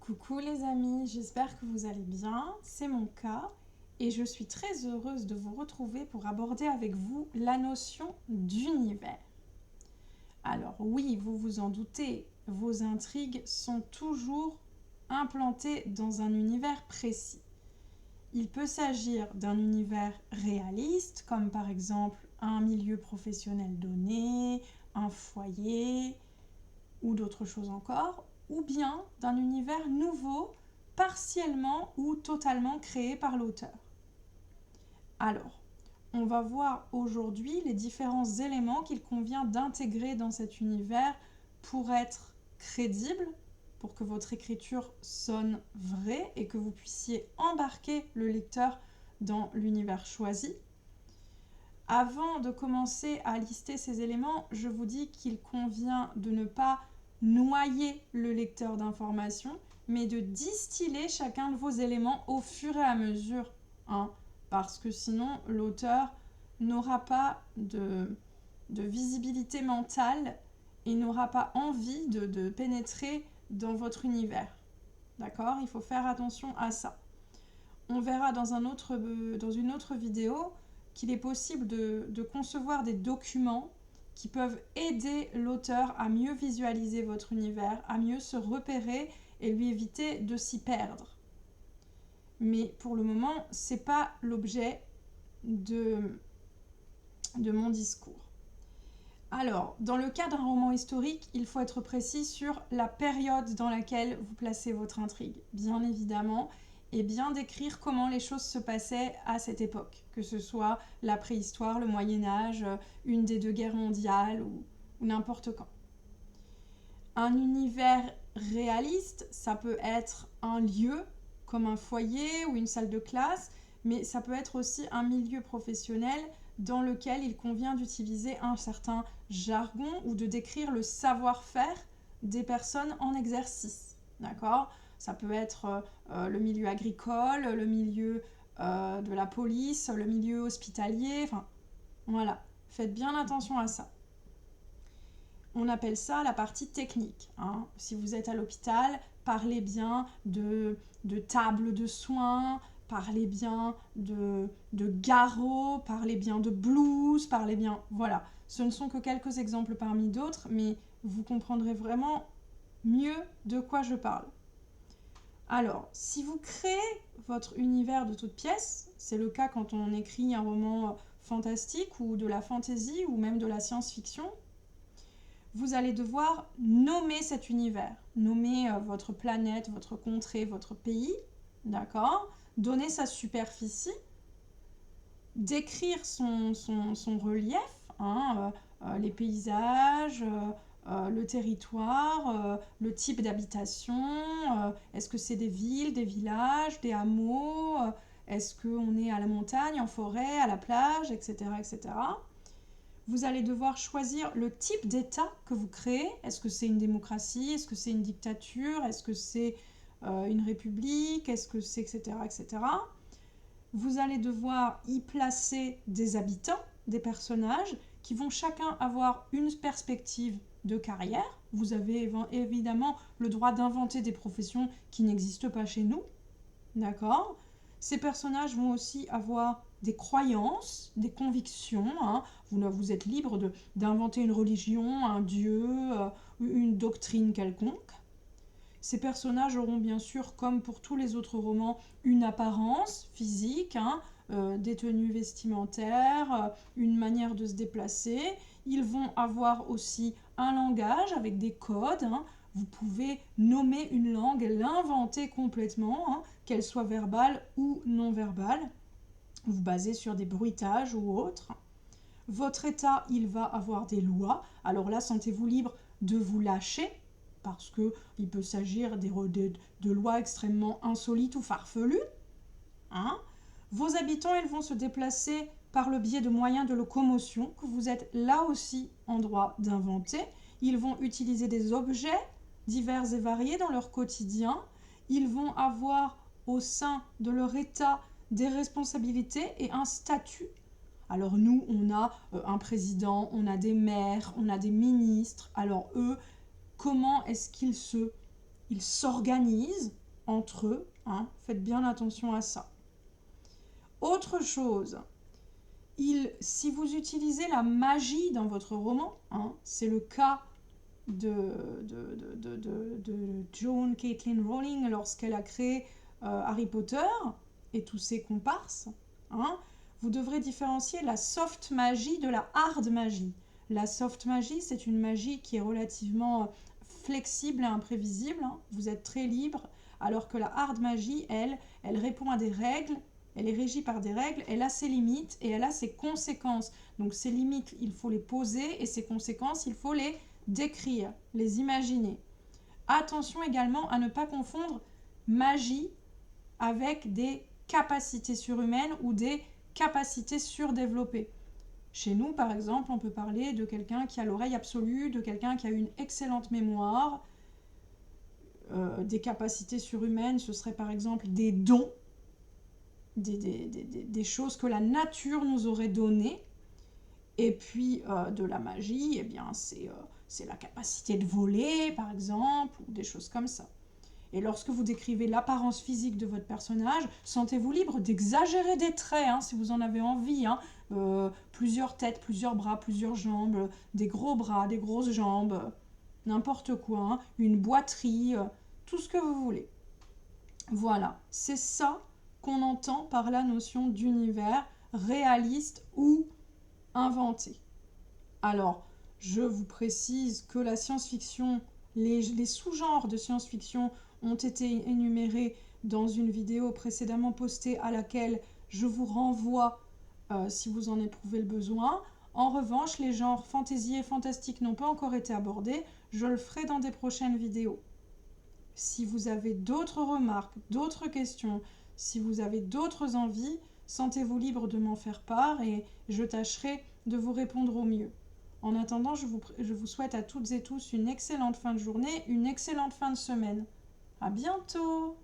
Coucou les amis, j'espère que vous allez bien, c'est mon cas et je suis très heureuse de vous retrouver pour aborder avec vous la notion d'univers. Alors oui, vous vous en doutez, vos intrigues sont toujours implantées dans un univers précis. Il peut s'agir d'un univers réaliste, comme par exemple un milieu professionnel donné, un foyer ou d'autres choses encore, ou bien d'un univers nouveau, partiellement ou totalement créé par l'auteur. Alors, on va voir aujourd'hui les différents éléments qu'il convient d'intégrer dans cet univers pour être crédible, pour que votre écriture sonne vraie et que vous puissiez embarquer le lecteur dans l'univers choisi. Avant de commencer à lister ces éléments, je vous dis qu'il convient de ne pas noyer le lecteur d'informations, mais de distiller chacun de vos éléments au fur et à mesure, parce que sinon l'auteur n'aura pas de visibilité mentale et n'aura pas envie de pénétrer dans votre univers. D'accord ? Il faut faire attention à ça. On verra dans une autre vidéo qu'il est possible de concevoir des documents qui peuvent aider l'auteur à mieux visualiser votre univers, à mieux se repérer et lui éviter de s'y perdre. Mais pour le moment, ce n'est pas l'objet de mon discours. Alors, dans le cas d'un roman historique, il faut être précis sur la période dans laquelle vous placez votre intrigue, bien évidemment, et bien décrire comment les choses se passaient à cette époque, que ce soit la préhistoire, le Moyen-Âge, une des deux guerres mondiales ou n'importe quand. Un univers réaliste, ça peut être un lieu, comme un foyer ou une salle de classe, mais ça peut être aussi un milieu professionnel dans lequel il convient d'utiliser un certain jargon ou de décrire le savoir-faire des personnes en exercice. D'accord ? Ça peut être le milieu agricole, le milieu de la police, le milieu hospitalier, enfin voilà, faites bien attention à ça. On appelle ça la partie technique. Si vous êtes à l'hôpital, parlez bien de table de soins, parlez bien de garrots, parlez bien de blouse, parlez bien... Voilà, ce ne sont que quelques exemples parmi d'autres, mais vous comprendrez vraiment mieux de quoi je parle. Alors, si vous créez votre univers de toutes pièces, c'est le cas quand on écrit un roman fantastique ou de la fantasy ou même de la science-fiction, vous allez devoir nommer cet univers, nommer votre planète, votre contrée, votre pays, d'accord ? Donner sa superficie, décrire son relief, les paysages, le territoire, le type d'habitation, est-ce que c'est des villes, des villages, des hameaux, est-ce qu'on est à la montagne, en forêt, à la plage, etc., etc. Vous allez devoir choisir le type d'État que vous créez. Est-ce que c'est une démocratie? Est-ce que c'est une dictature? Est-ce que c'est une république? Est-ce que c'est etc., etc. Vous allez devoir y placer des habitants, des personnages qui vont chacun avoir une perspective de carrière. Vous avez évidemment le droit d'inventer des professions qui n'existent pas chez nous. D'accord ? Ces personnages vont aussi avoir des croyances, des convictions. Vous êtes libre d'inventer une religion, un dieu, une doctrine quelconque. Ces personnages auront bien sûr, comme pour tous les autres romans, une apparence physique, des tenues vestimentaires, une manière de se déplacer. Ils vont avoir aussi un langage avec des codes. Vous pouvez nommer une langue, l'inventer complètement, qu'elle soit verbale ou non verbale. Vous basez sur des bruitages ou autres. Votre état, il va avoir des lois. Alors là, sentez-vous libre de vous lâcher, parce qu'il peut s'agir de lois extrêmement insolites ou farfelues. Vos habitants, ils vont se déplacer par le biais de moyens de locomotion que vous êtes là aussi en droit d'inventer. Ils vont utiliser des objets divers et variés dans leur quotidien. Ils vont avoir au sein de leur état des responsabilités et un statut. Alors nous, on a un président, on a des maires, on a des ministres. Alors eux, comment est-ce qu'ils s'organisent entre eux, hein, faites bien attention à ça. Autre chose, si vous utilisez la magie dans votre roman, hein, c'est le cas de Joan Caitlin Rowling lorsqu'elle a créé Harry Potter et tous ses comparses, hein, vous devrez différencier la soft magie de la hard magie. La soft magie, c'est une magie qui est relativement flexible et imprévisible, hein, vous êtes très libre, alors que la hard magie, elle répond à des règles, elle est régie par des règles, elle a ses limites et elle a ses conséquences. Donc ces limites, il faut les poser et ses conséquences, il faut les décrire, les imaginer. Attention également à ne pas confondre magie avec des capacités surhumaines ou des capacités surdéveloppées. Chez nous, par exemple, on peut parler de quelqu'un qui a l'oreille absolue, de quelqu'un qui a une excellente mémoire. Des capacités surhumaines, ce serait par exemple des dons, des choses que la nature nous aurait données. Et puis de la magie, eh bien, c'est la capacité de voler, par exemple, ou des choses comme ça. Et lorsque vous décrivez l'apparence physique de votre personnage, sentez-vous libre d'exagérer des traits, hein, si vous en avez envie. Hein. Plusieurs têtes, plusieurs bras, plusieurs jambes, des gros bras, des grosses jambes, n'importe quoi, hein, une boiterie, tout ce que vous voulez. Voilà, c'est ça qu'on entend par la notion d'univers réaliste ou inventé. Alors, je vous précise que la science-fiction, les sous-genres de science-fiction ont été énumérés dans une vidéo précédemment postée à laquelle je vous renvoie si vous en éprouvez le besoin. En revanche, les genres fantasy et fantastique n'ont pas encore été abordés. Je le ferai dans des prochaines vidéos. Si vous avez d'autres remarques, d'autres questions, si vous avez d'autres envies, sentez-vous libre de m'en faire part et je tâcherai de vous répondre au mieux. En attendant, je vous souhaite à toutes et tous une excellente fin de journée, une excellente fin de semaine. À bientôt!